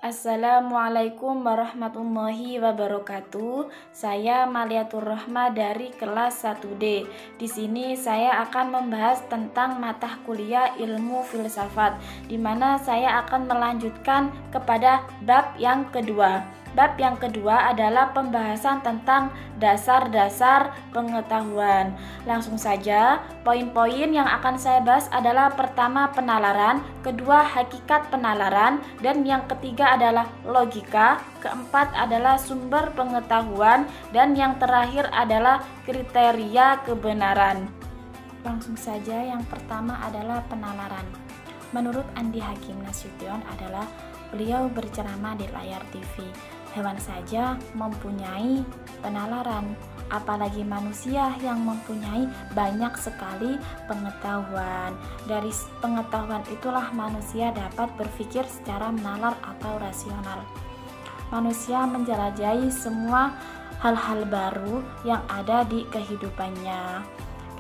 Assalamualaikum warahmatullahi wabarakatuh. Saya Maliatur Rahma dari kelas 1D. Di sini saya akan membahas tentang mata kuliah ilmu filsafat, di mana saya akan melanjutkan kepada bab yang kedua. Bab yang kedua adalah pembahasan tentang dasar-dasar pengetahuan. Langsung saja, poin-poin yang akan saya bahas adalah pertama penalaran, kedua hakikat penalaran, dan yang ketiga adalah logika, keempat adalah sumber pengetahuan, dan yang terakhir adalah kriteria kebenaran. Langsung saja, yang pertama adalah penalaran. Menurut Andi Hakim Nasution adalah beliau berceramah di layar TV. Hewan saja mempunyai penalaran, apalagi manusia yang mempunyai banyak sekali pengetahuan. Dari pengetahuan itulah manusia dapat berpikir secara menalar atau rasional. Manusia menjelajahi semua hal-hal baru yang ada di kehidupannya.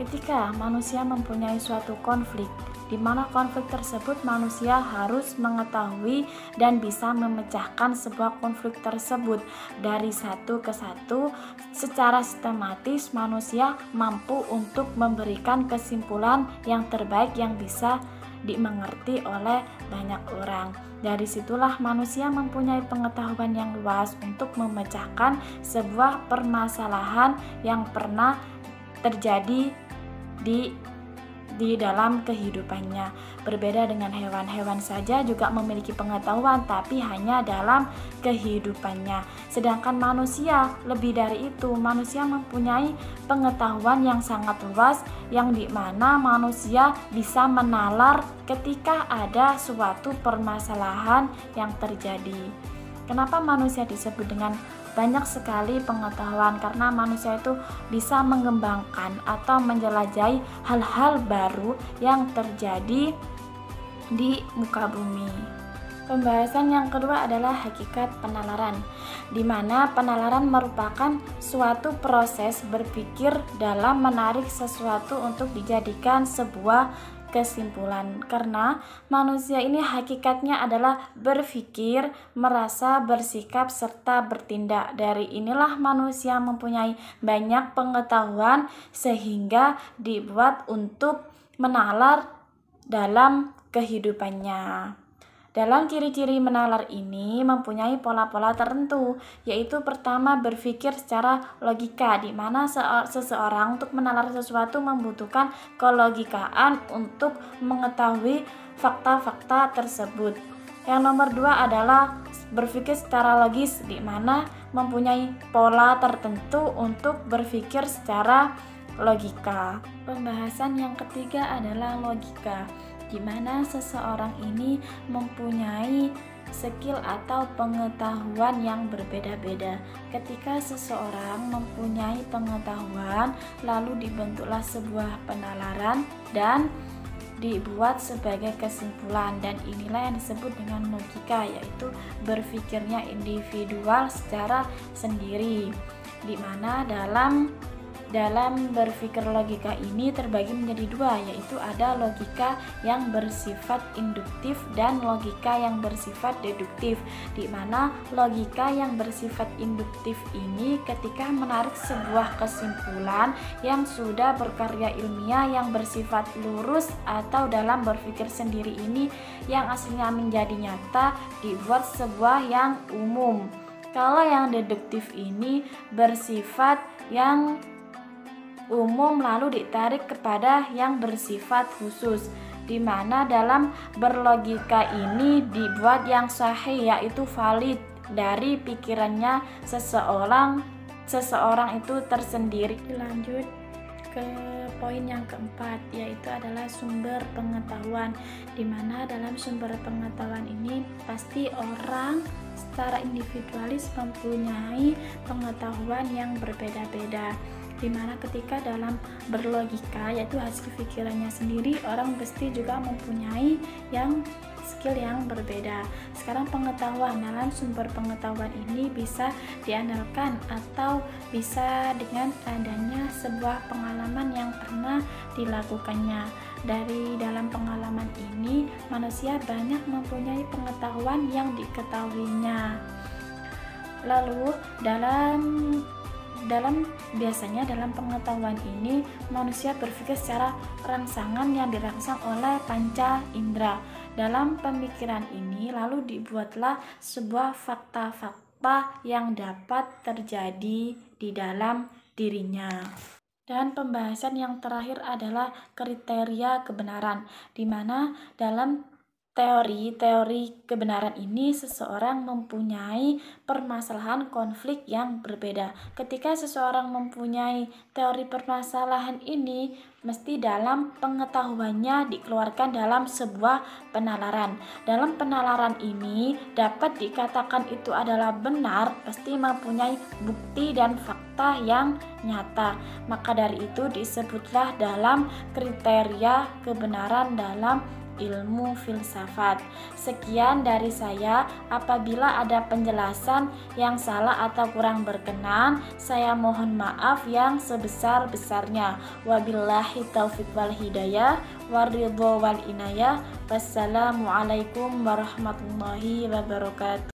Ketika manusia mempunyai suatu konflik, di mana konflik tersebut manusia harus mengetahui dan bisa memecahkan sebuah konflik tersebut dari satu ke satu secara sistematis. Manusia mampu untuk memberikan kesimpulan yang terbaik yang bisa dimengerti oleh banyak orang. Dari situlah manusia mempunyai pengetahuan yang luas untuk memecahkan sebuah permasalahan yang pernah terjadi di dalam kehidupannya. Berbeda dengan hewan saja juga memiliki pengetahuan, tapi hanya dalam kehidupannya. Sedangkan manusia lebih dari itu, manusia mempunyai pengetahuan yang sangat luas, yang dimana manusia bisa menalar ketika ada suatu permasalahan yang terjadi. Kenapa manusia disebut dengan banyak sekali pengetahuan? Karena manusia itu bisa mengembangkan atau menjelajahi hal-hal baru yang terjadi di muka bumi. Pembahasan yang kedua adalah hakikat penalaran, di mana penalaran merupakan suatu proses berpikir dalam menarik sesuatu untuk dijadikan sebuah kesimpulan. Karena manusia ini hakikatnya adalah berpikir, merasa, bersikap, serta bertindak. Dari inilah manusia mempunyai banyak pengetahuan sehingga dibuat untuk menalar dalam kehidupannya. Dalam ciri-ciri menalar ini mempunyai pola-pola tertentu, yaitu pertama berpikir secara logika, di mana seseorang untuk menalar sesuatu membutuhkan kelogikaan untuk mengetahui fakta-fakta tersebut. Yang nomor dua adalah berpikir secara logis, di mana mempunyai pola tertentu untuk berpikir secara logika. Pembahasan yang ketiga adalah logika, di mana seseorang ini mempunyai skill atau pengetahuan yang berbeda-beda. Ketika seseorang mempunyai pengetahuan, lalu dibentuklah sebuah penalaran dan dibuat sebagai kesimpulan, dan inilah yang disebut dengan logika, yaitu berpikirnya individual secara sendiri, di mana dalam berpikir logika ini terbagi menjadi dua, yaitu ada logika yang bersifat induktif dan logika yang bersifat deduktif, di mana logika yang bersifat induktif ini ketika menarik sebuah kesimpulan yang sudah berkarya ilmiah yang bersifat lurus atau dalam berpikir sendiri ini yang aslinya menjadi nyata dibuat sebuah yang umum. Kalau yang deduktif ini bersifat yang umum lalu ditarik kepada yang bersifat khusus, di mana dalam berlogika ini dibuat yang sahih, yaitu valid dari pikirannya seseorang itu tersendiri. Lanjut ke poin yang keempat, yaitu adalah sumber pengetahuan, di mana dalam sumber pengetahuan ini pasti orang secara individualis mempunyai pengetahuan yang berbeda-beda, di mana ketika dalam berlogika, yaitu hasil pikirannya sendiri, orang pasti juga mempunyai yang skill yang berbeda. Sekarang pengetahuan, dalam sumber pengetahuan ini bisa diandalkan atau bisa dengan adanya sebuah pengalaman yang pernah dilakukannya. dari dalam pengalaman ini, manusia banyak mempunyai pengetahuan yang diketahuinya. Lalu biasanya dalam pengetahuan ini manusia berpikir secara rangsangan yang dirangsang oleh panca indera. Dalam pemikiran ini lalu dibuatlah sebuah fakta-fakta yang dapat terjadi di dalam dirinya. Dan pembahasan yang terakhir adalah kriteria kebenaran, di mana dalam teori kebenaran ini seseorang mempunyai permasalahan konflik yang berbeda. Ketika seseorang mempunyai teori permasalahan ini, mesti dalam pengetahuannya dikeluarkan dalam sebuah penalaran. Dalam penalaran ini dapat dikatakan itu adalah benar, pasti mempunyai bukti dan fakta yang nyata. Maka dari itu disebutlah dalam kriteria kebenaran dalam ilmu filsafat. Sekian dari saya. Apabila ada penjelasan yang salah atau kurang berkenan, saya mohon maaf yang sebesar-besarnya. Wabillahi taufiq wal hidayah, waridho wal inayah. Wassalamualaikum warahmatullahi wabarakatuh.